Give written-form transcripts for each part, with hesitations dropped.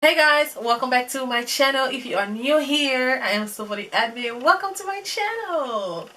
Hey guys, welcome back to my channel. If you are new here, I am Sofa the admin. Welcome to my channel.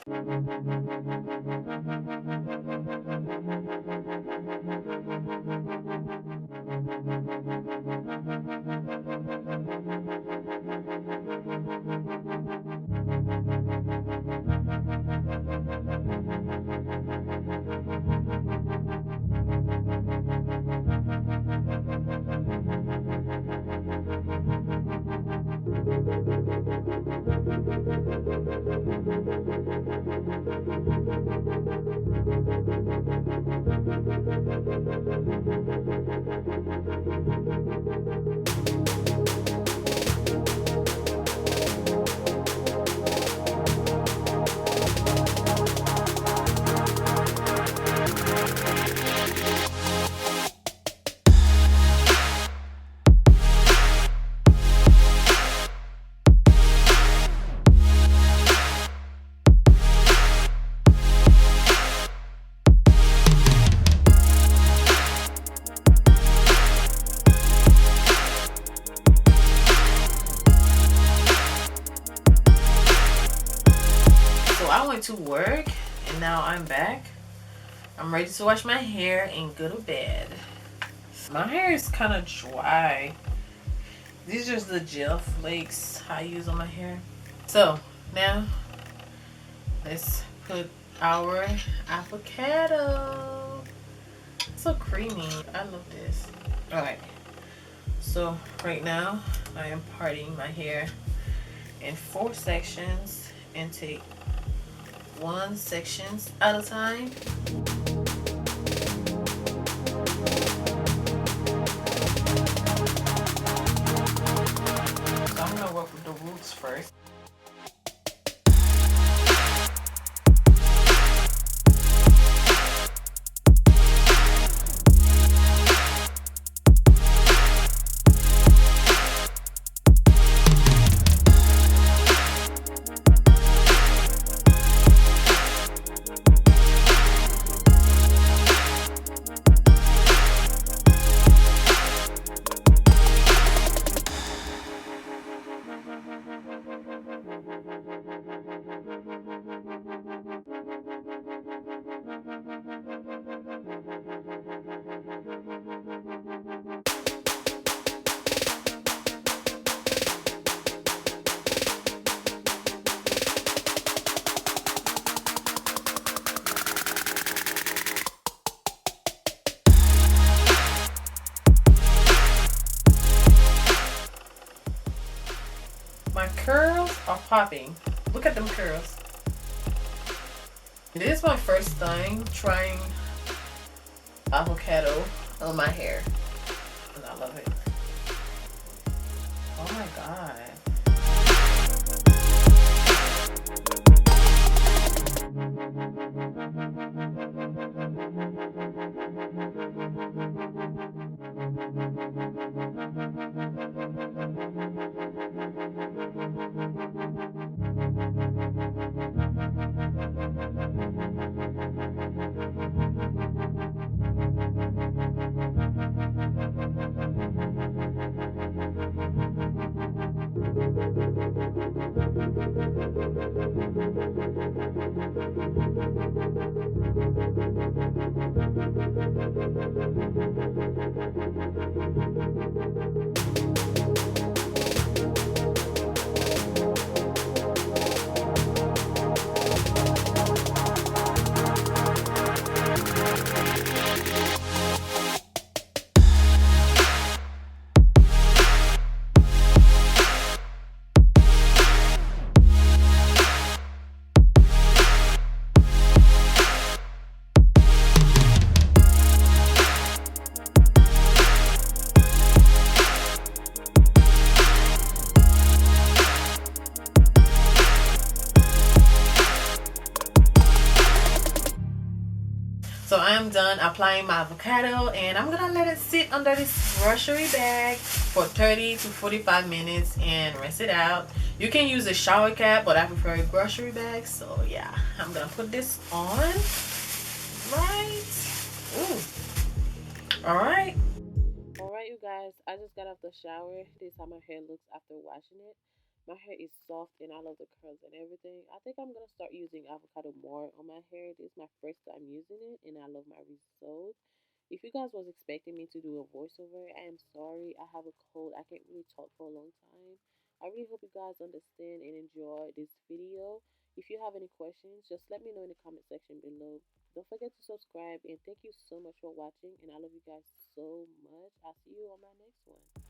I went to work and now I'm back. I'm ready to wash my hair and go to bed. My hair is kind of dry. These are just the gel flakes I use on my hair. So now let's put our avocado. It's so creamy. I love this. Alright, so right now I am parting my hair in 4 sections and take 1 section at a time. So I'm gonna work with the roots first. My curls are popping. Look at them curls. This is my first time trying avocado on my hair, and I love it. Oh my god. So I am done applying my avocado and I'm gonna let it sit under this grocery bag for 30 to 45 minutes and rinse it out. You can use a shower cap, but I prefer a grocery bag. So yeah, I'm gonna put this on. Right. Ooh. Alright. Alright, you guys, I just got out the shower. This is how my hair looks after washing it. My hair is soft and I love the curls and everything. I think I'm gonna start using avocado more on my hair. This is my first time using it and I love my results. If you guys was expecting me to do a voiceover, I am sorry. I have a cold. I can't really talk for a long time. I really hope you guys understand and enjoy this video. If you have any questions, just let me know in the comment section below. Don't forget to subscribe and thank you so much for watching and I love you guys so much. I'll see you on my next one.